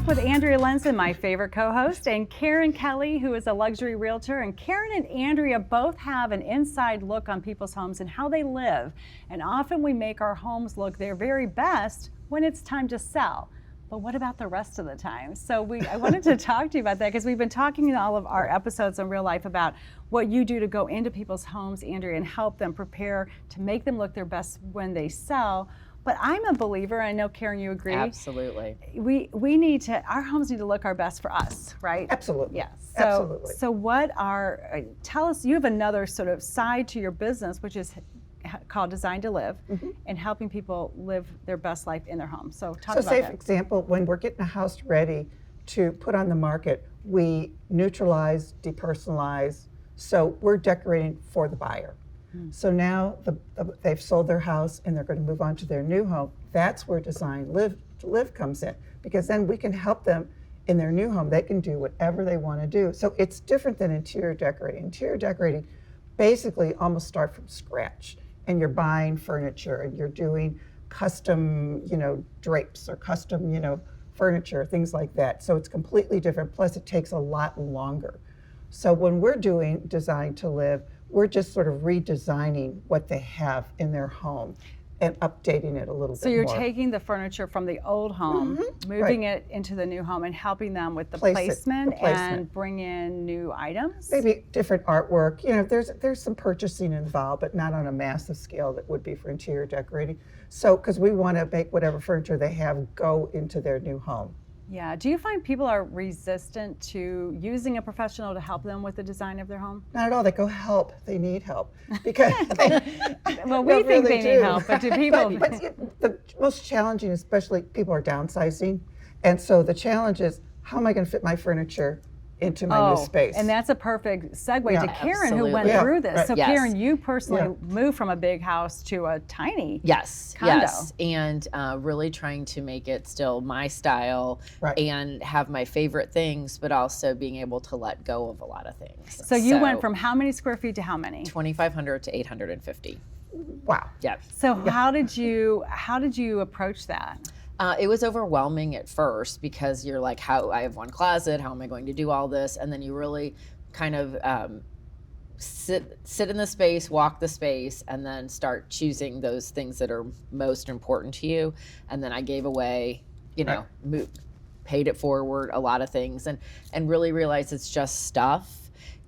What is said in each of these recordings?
back with Andrea Lenzen, my favorite co-host, and Karen Kelly, who is a luxury realtor. And Karen and Andrea both have an inside look on people's homes and how they live. And often we make our homes look their very best when it's time to sell. But what about the rest of the time? So I wanted to talk to you about that, because we've been talking in all of our episodes on Real Life about what you do to go into people's homes, Andrea, and help them prepare to make them look their best when they sell. But I'm a believer, I know, Karen, you agree? Absolutely. We need to, our homes need to look our best for us, right? Absolutely. Yes. Absolutely. So what tell us, you have another sort of side to your business, which is called Design to Live, and helping people live their best life in their home. So talk about say, that. for example, when we're getting a house ready to put on the market, we neutralize, depersonalize, so we're decorating for the buyer. So now they've sold their house and they're going to move on to their new home. That's where Design to Live comes in, because then we can help them in their new home. They can do whatever they want to do. So it's different than interior decorating. Interior decorating basically almost start from scratch, and you're buying furniture and you're doing custom, drapes or custom, furniture, things like that. So it's completely different. Plus it takes a lot longer. So when we're doing Design to Live, we're just sort of redesigning what they have in their home and updating it a little bit more. So you're taking the furniture from the old home, moving it into the new home, and helping them with the placement and bring in new items? Maybe different artwork. There's some purchasing involved, but not on a massive scale that would be for interior decorating. So, because we want to make whatever furniture they have go into their new home. Yeah. Do you find people are resistant to using a professional to help them with the design of their home? Not at all. They go, help. They need help. Because well, we think they need help, but do people? But the most challenging, especially people are downsizing. And so the challenge is, how am I going to fit my furniture into my new space? And that's a perfect segue to Karen, absolutely. who went through this. Right. So Yes. Karen, you personally moved from a big house to a tiny condo. Yes, and really trying to make it still my style and have my favorite things, but also being able to let go of a lot of things. So you went from how many square feet to how many? 2,500 to 850. Wow. Yep. So how did you approach that? It was overwhelming at first, because you're like, I have one closet, how am I going to do all this? And then you really kind of sit in the space, walk the space, and then start choosing those things that are most important to you. And then I gave away, paid it forward, a lot of things, and really realized it's just stuff.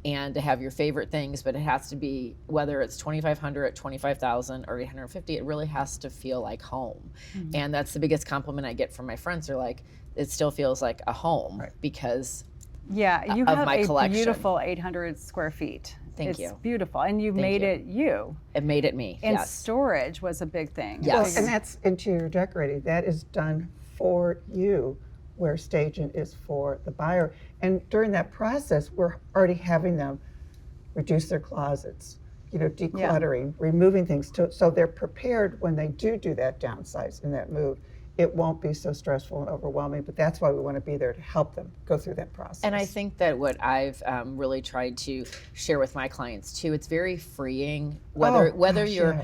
And to have your favorite things, but it has to be, whether it's 2,500, 25,000, or 850, it really has to feel like home. And that's the biggest compliment I get from my friends. They're like, it still feels like a home because you of have my a collection. Beautiful 800 square feet. Thank you. It's beautiful, and you've made it you. It made it me. And yes. storage was a big thing. Yes. Well, and that's interior decorating. That is done for you, where staging is for the buyer. And during that process, we're already having them reduce their closets, decluttering, removing things, so they're prepared when they do that downsize and that move. It won't be so stressful and overwhelming, but that's why we want to be there to help them go through that process. And I think that what I've really tried to share with my clients too, it's very freeing, whether you're,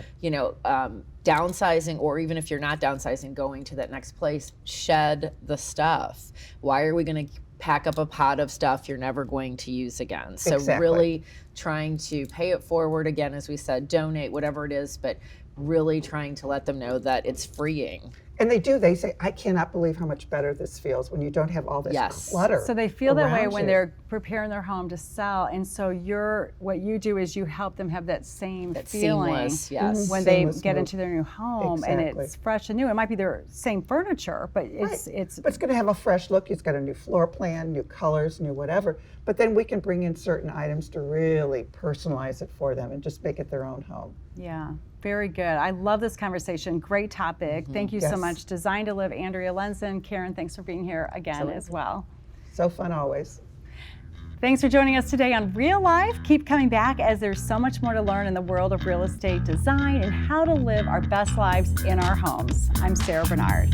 downsizing, or even if you're not downsizing, going to that next place, shed the stuff. Why are we going to pack up a pot of stuff you're never going to use again? So really trying to pay it forward, again, as we said, donate, whatever it is, but really trying to let them know that it's freeing. And they say, I cannot believe how much better this feels when you don't have all this clutter. So they feel that way around when you. they're preparing their home to sell. And so what you do is you help them have that same feeling seamless, when they get into their new home, and it's fresh and new. It might be their same furniture, but it's But it's going to have a fresh look. It's got a new floor plan, new colors, new whatever. But then we can bring in certain items to really personalize it for them and just make it their own home. Yeah. Very good. I love this conversation. Great topic. Thank you so much. Design to Live, Andrea Lenzen. Karen, thanks for being here again as well. So fun always. Thanks for joining us today on Real Life. Keep coming back, as there's so much more to learn in the world of real estate design and how to live our best lives in our homes. I'm Sarah Bernard.